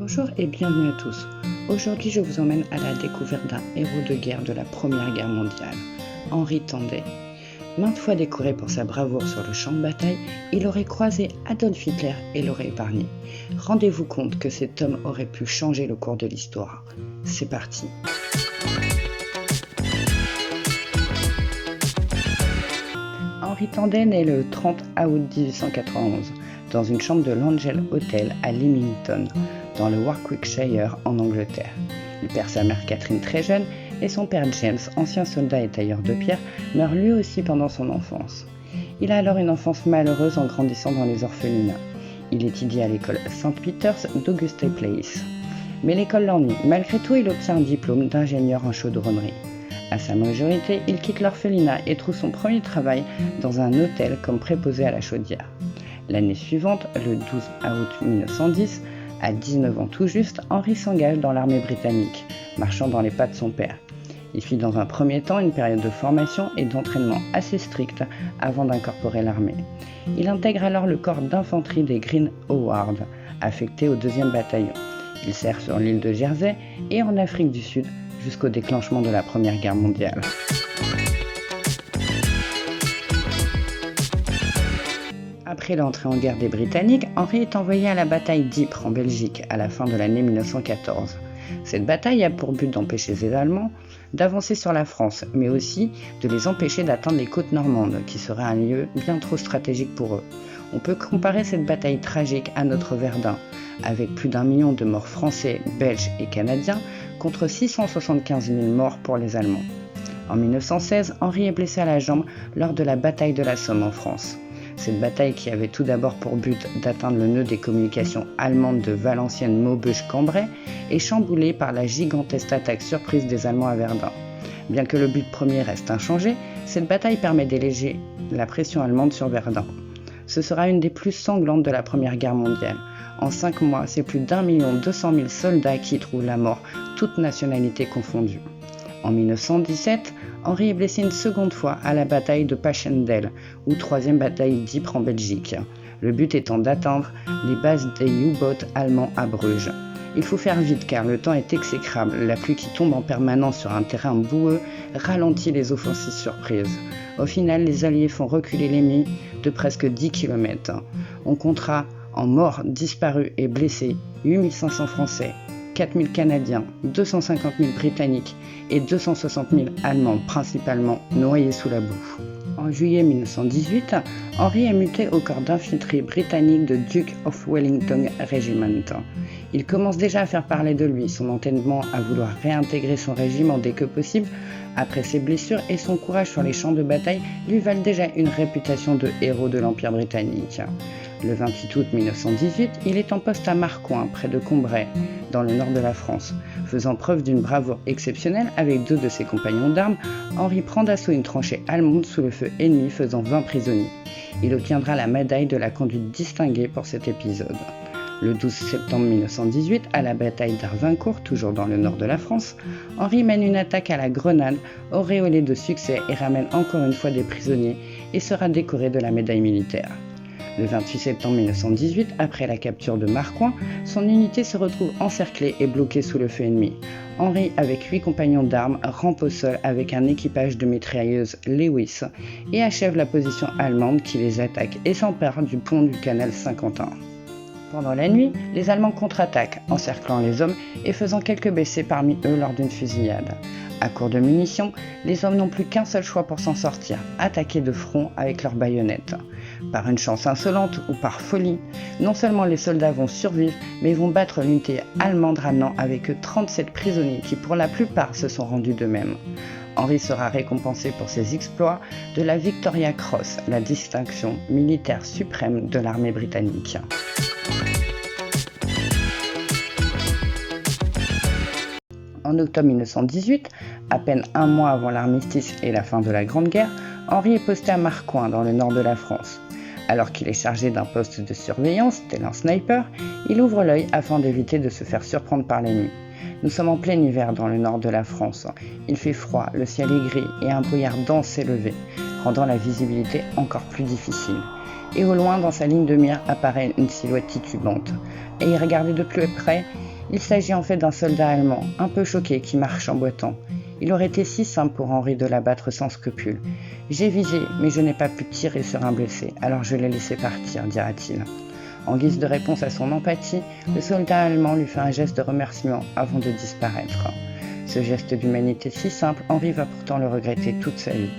Bonjour et bienvenue à tous. Aujourd'hui, je vous emmène à la découverte d'un héros de guerre de la Première Guerre mondiale, Henri Tendey. Maintes fois décoré pour sa bravoure sur le champ de bataille, il aurait croisé Adolf Hitler et l'aurait épargné. Rendez-vous compte que cet homme aurait pu changer le cours de l'histoire. C'est parti. Henri Tendey naît le 30 août 1891 dans une chambre de l'Angel Hotel à Leamington, dans le Warwickshire en Angleterre. Il perd sa mère Catherine très jeune et son père James, ancien soldat et tailleur de pierre, meurt lui aussi pendant son enfance. Il a alors une enfance malheureuse en grandissant dans les orphelinats. Il étudie à l'école St. Peter's d'Augusta Place. Mais l'école l'ennuie. Malgré tout, il obtient un diplôme d'ingénieur en chaudronnerie. À sa majorité, il quitte l'orphelinat et trouve son premier travail dans un hôtel comme préposé à la chaudière. L'année suivante, le 12 août 1910, à 19 ans tout juste, Henri s'engage dans l'armée britannique, marchant dans les pas de son père. Il fit dans un premier temps une période de formation et d'entraînement assez stricte avant d'incorporer l'armée. Il intègre alors le corps d'infanterie des Green Howard, affecté au 2e bataillon. Il sert sur l'île de Jersey et en Afrique du Sud jusqu'au déclenchement de la Première Guerre mondiale. Après l'entrée en guerre des Britanniques, Henri est envoyé à la bataille d'Ypres en Belgique à la fin de l'année 1914. Cette bataille a pour but d'empêcher les Allemands d'avancer sur la France, mais aussi de les empêcher d'atteindre les côtes normandes, qui serait un lieu bien trop stratégique pour eux. On peut comparer cette bataille tragique à notre Verdun, avec plus d'1 million de morts français, belges et canadiens, contre 675 000 morts pour les Allemands. En 1916, Henri est blessé à la jambe lors de la bataille de la Somme en France. Cette bataille, qui avait tout d'abord pour but d'atteindre le nœud des communications allemandes de Valenciennes-Maubeuge-Cambrai, est chamboulée par la gigantesque attaque surprise des Allemands à Verdun. Bien que le but premier reste inchangé, cette bataille permet d'alléger la pression allemande sur Verdun. Ce sera une des plus sanglantes de la Première Guerre mondiale. En 5 mois, c'est plus d'1 200 000 soldats qui y trouvent la mort, toutes nationalités confondues. En 1917, Henri est blessé une seconde fois à la bataille de Passchendaele, ou 3e bataille d'Ypres en Belgique, le but étant d'atteindre les bases des U-boats allemands à Bruges. Il faut faire vite car le temps est exécrable, la pluie qui tombe en permanence sur un terrain boueux ralentit les offensives surprises. Au final, les Alliés font reculer l'ennemi de presque 10 km. On comptera en morts, disparus et blessés 8500 Français, 4000 Canadiens, 250 000 Britanniques et 260 000 Allemands, principalement noyés sous la boue. En juillet 1918, Henri est muté au corps d'infanterie britannique de Duke of Wellington Regiment. Il commence déjà à faire parler de lui, son entêtement à vouloir réintégrer son régiment dès que possible, après ses blessures et son courage sur les champs de bataille lui valent déjà une réputation de héros de l'Empire britannique. Le 28 août 1918, il est en poste à Marcoing, près de Combray, dans le nord de la France. Faisant preuve d'une bravoure exceptionnelle avec 2 de ses compagnons d'armes, Henri prend d'assaut une tranchée allemande sous le feu ennemi, faisant 20 prisonniers. Il obtiendra la médaille de la conduite distinguée pour cet épisode. Le 12 septembre 1918, à la bataille d'Arvincourt, toujours dans le nord de la France, Henri mène une attaque à la grenade, auréolée de succès et ramène encore une fois des prisonniers et sera décoré de la médaille militaire. Le 28 septembre 1918, après la capture de Marcoing, son unité se retrouve encerclée et bloquée sous le feu ennemi. Henri, avec 8 compagnons d'armes, rampe au sol avec un équipage de mitrailleuses Lewis et achève la position allemande qui les attaque et s'empare du pont du canal Saint-Quentin. Pendant la nuit, les Allemands contre-attaquent, encerclant les hommes et faisant quelques blessés parmi eux lors d'une fusillade. À court de munitions, les hommes n'ont plus qu'un seul choix pour s'en sortir, attaquer de front avec leurs baïonnettes. Par une chance insolente ou par folie, non seulement les soldats vont survivre, mais vont battre l'unité allemande ramenant avec eux 37 prisonniers qui pour la plupart se sont rendus d'eux-mêmes. Henri sera récompensé pour ses exploits de la Victoria Cross, la distinction militaire suprême de l'armée britannique. En octobre 1918, à peine 1 mois avant l'armistice et la fin de la Grande Guerre, Henri est posté à Marcoing, dans le nord de la France. Alors qu'il est chargé d'un poste de surveillance, tel un sniper, il ouvre l'œil afin d'éviter de se faire surprendre par l'ennemi. Nous sommes en plein hiver dans le nord de la France. Il fait froid, le ciel est gris et un brouillard dense s'est levé, rendant la visibilité encore plus difficile. Et au loin, dans sa ligne de mire, apparaît une silhouette titubante. Et y regarder de plus près, Il s'agit en fait d'un soldat allemand, un peu choqué, qui marche en boitant. Il aurait été si simple pour Henri de l'abattre sans scrupule. « J'ai visé, mais je n'ai pas pu tirer sur un blessé, alors je l'ai laissé partir, dira-t-il. » En guise de réponse à son empathie, le soldat allemand lui fait un geste de remerciement avant de disparaître. Ce geste d'humanité si simple, Henri va pourtant le regretter toute sa vie.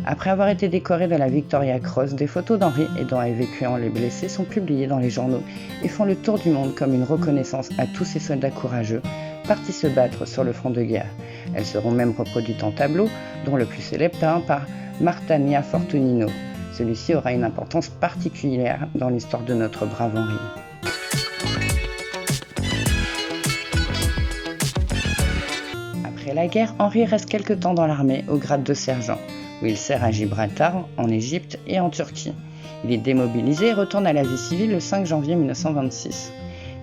Après avoir été décoré de la Victoria Cross, des photos d'Henri aidant à évacuer les blessés sont publiées dans les journaux et font le tour du monde comme une reconnaissance à tous ces soldats courageux partis se battre sur le front de guerre. Elles seront même reproduites en tableaux, dont le plus célèbre peint par Martania Fortunino. Celui-ci aura une importance particulière dans l'histoire de notre brave Henri. Après la guerre, Henri reste quelque temps dans l'armée au grade de sergent, où il sert à Gibraltar, en Égypte et en Turquie. Il est démobilisé et retourne à la vie civile le 5 janvier 1926.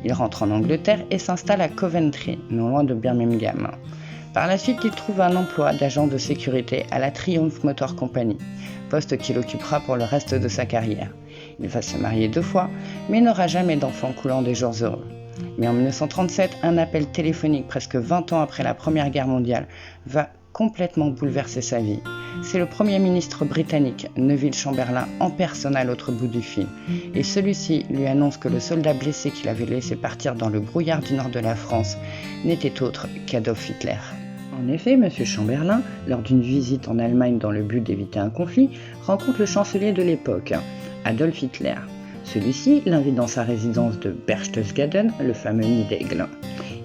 Il rentre en Angleterre et s'installe à Coventry, non loin de Birmingham. Par la suite, il trouve un emploi d'agent de sécurité à la Triumph Motor Company, poste qu'il occupera pour le reste de sa carrière. Il va se marier 2 fois, mais n'aura jamais d'enfant coulant des jours heureux. Mais en 1937, un appel téléphonique presque 20 ans après la Première Guerre mondiale va complètement bouleverser sa vie. C'est le Premier ministre britannique, Neville Chamberlain, en personne à l'autre bout du fil. Et celui-ci lui annonce que le soldat blessé qu'il avait laissé partir dans le brouillard du nord de la France n'était autre qu'Adolf Hitler. En effet, M. Chamberlain, lors d'une visite en Allemagne dans le but d'éviter un conflit, rencontre le chancelier de l'époque, Adolf Hitler. Celui-ci l'invite dans sa résidence de Berchtesgaden, le fameux nid d'aigle.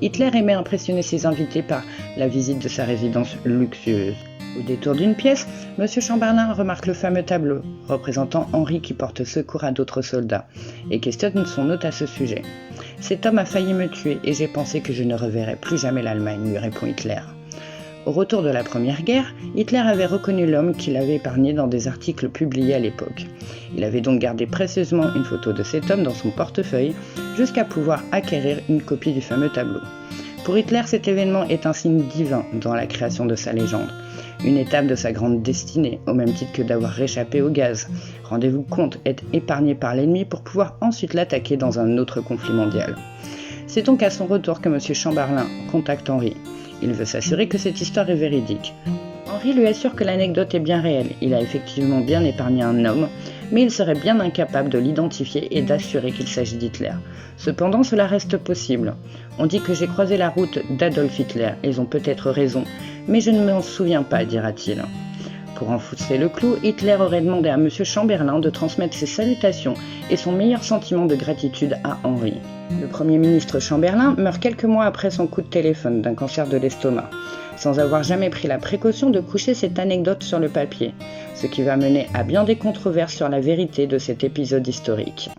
Hitler aimait impressionner ses invités par la visite de sa résidence luxueuse. Au détour d'une pièce, M. Chamberlain remarque le fameux tableau représentant Henri qui porte secours à d'autres soldats et questionne son hôte à ce sujet. « Cet homme a failli me tuer et j'ai pensé que je ne reverrai plus jamais l'Allemagne », lui répond Hitler. Au retour de la Première Guerre, Hitler avait reconnu l'homme qu'il avait épargné dans des articles publiés à l'époque. Il avait donc gardé précieusement une photo de cet homme dans son portefeuille jusqu'à pouvoir acquérir une copie du fameux tableau. Pour Hitler, cet événement est un signe divin dans la création de sa légende. Une étape de sa grande destinée, au même titre que d'avoir réchappé au gaz. Rendez-vous compte, être épargné par l'ennemi pour pouvoir ensuite l'attaquer dans un autre conflit mondial. C'est donc à son retour que M. Chamberlain contacte Henri. Il veut s'assurer que cette histoire est véridique. Henri lui assure que l'anecdote est bien réelle. Il a effectivement bien épargné un homme, mais il serait bien incapable de l'identifier et d'assurer qu'il s'agit d'Hitler. Cependant, cela reste possible. On dit que j'ai croisé la route d'Adolf Hitler, ils ont peut-être raison, mais je ne m'en souviens pas, dira-t-il. Pour enfoncer le clou, Hitler aurait demandé à M. Chamberlain de transmettre ses salutations et son meilleur sentiment de gratitude à Henri. Le Premier ministre Chamberlain meurt quelques mois après son coup de téléphone d'un cancer de l'estomac, sans avoir jamais pris la précaution de coucher cette anecdote sur le papier, ce qui va mener à bien des controverses sur la vérité de cet épisode historique.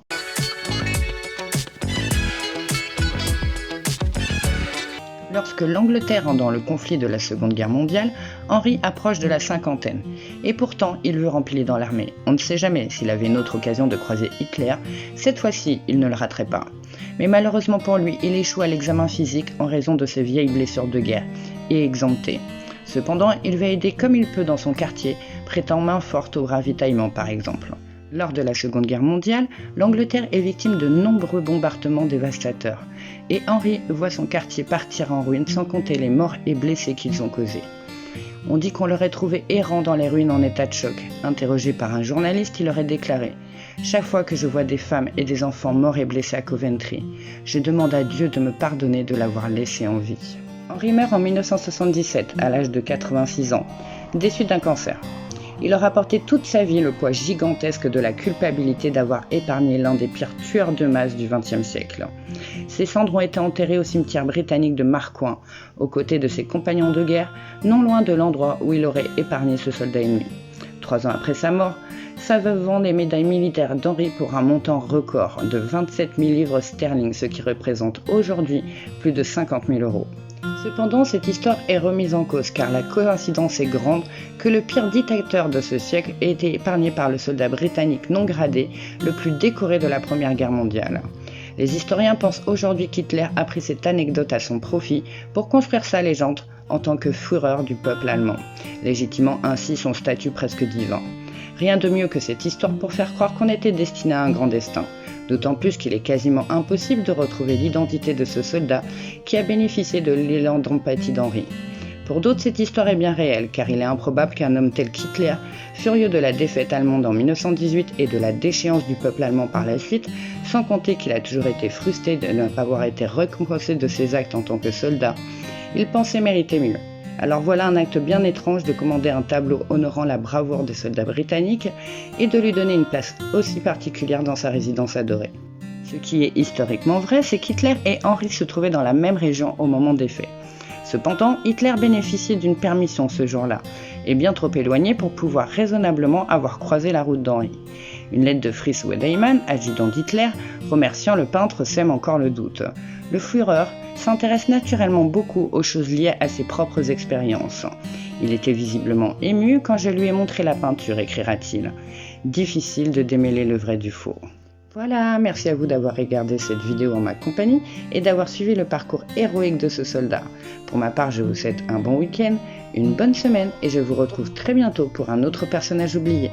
Lorsque l'Angleterre entre dans le conflit de la Seconde Guerre mondiale, Henri approche de la cinquantaine. Et pourtant, il veut remplir dans l'armée. On ne sait jamais s'il avait une autre occasion de croiser Hitler. Cette fois-ci, il ne le raterait pas. Mais malheureusement pour lui, il échoue à l'examen physique en raison de ses vieilles blessures de guerre, et exempté. Cependant, il va aider comme il peut dans son quartier, prêtant main forte au ravitaillement par exemple. Lors de la Seconde Guerre mondiale, l'Angleterre est victime de nombreux bombardements dévastateurs, et Henri voit son quartier partir en ruine sans compter les morts et blessés qu'ils ont causés. On dit qu'on l'aurait trouvé errant dans les ruines en état de choc. Interrogé par un journaliste, il aurait déclaré « Chaque fois que je vois des femmes et des enfants morts et blessés à Coventry, je demande à Dieu de me pardonner de l'avoir laissé en vie. » Henri meurt en 1977, à l'âge de 86 ans, déçu d'un cancer. Il aura porté toute sa vie le poids gigantesque de la culpabilité d'avoir épargné l'un des pires tueurs de masse du XXe siècle. Ses cendres ont été enterrées au cimetière britannique de Marcoing, aux côtés de ses compagnons de guerre, non loin de l'endroit où il aurait épargné ce soldat ennemi. 3 ans après sa mort, sa veuve vend les médailles militaires d'Henri pour un montant record de 27 000 livres sterling, ce qui représente aujourd'hui plus de 50 000 €. Cependant, cette histoire est remise en cause car la coïncidence est grande que le pire dictateur de ce siècle ait été épargné par le soldat britannique non gradé, le plus décoré de la Première Guerre mondiale. Les historiens pensent aujourd'hui qu'Hitler a pris cette anecdote à son profit pour construire sa légende en tant que Führer du peuple allemand, légitimant ainsi son statut presque divin. Rien de mieux que cette histoire pour faire croire qu'on était destiné à un grand destin. d'autant plus qu'il est quasiment impossible de retrouver l'identité de ce soldat qui a bénéficié de l'élan d'empathie d'Henri. Pour d'autres, cette histoire est bien réelle, car il est improbable qu'un homme tel qu'Hitler, furieux de la défaite allemande en 1918 et de la déchéance du peuple allemand par la suite, sans compter qu'il a toujours été frustré de ne pas avoir été récompensé de ses actes en tant que soldat, il pensait mériter mieux. Alors voilà un acte bien étrange de commander un tableau honorant la bravoure des soldats britanniques et de lui donner une place aussi particulière dans sa résidence adorée. Ce qui est historiquement vrai, c'est qu'Hitler et Henri se trouvaient dans la même région au moment des faits. Cependant, Hitler bénéficiait d'une permission ce jour-là, et bien trop éloigné pour pouvoir raisonnablement avoir croisé la route d'Henri. Une lettre de Fritz Wedeimann, adjudant d'Hitler, remerciant le peintre sème encore le doute. Le Führer s'intéresse naturellement beaucoup aux choses liées à ses propres expériences. Il était visiblement ému quand je lui ai montré la peinture, écrira-t-il. Difficile de démêler le vrai du faux. Voilà, merci à vous d'avoir regardé cette vidéo en ma compagnie et d'avoir suivi le parcours héroïque de ce soldat. Pour ma part, je vous souhaite un bon week-end, une bonne semaine et je vous retrouve très bientôt pour un autre personnage oublié.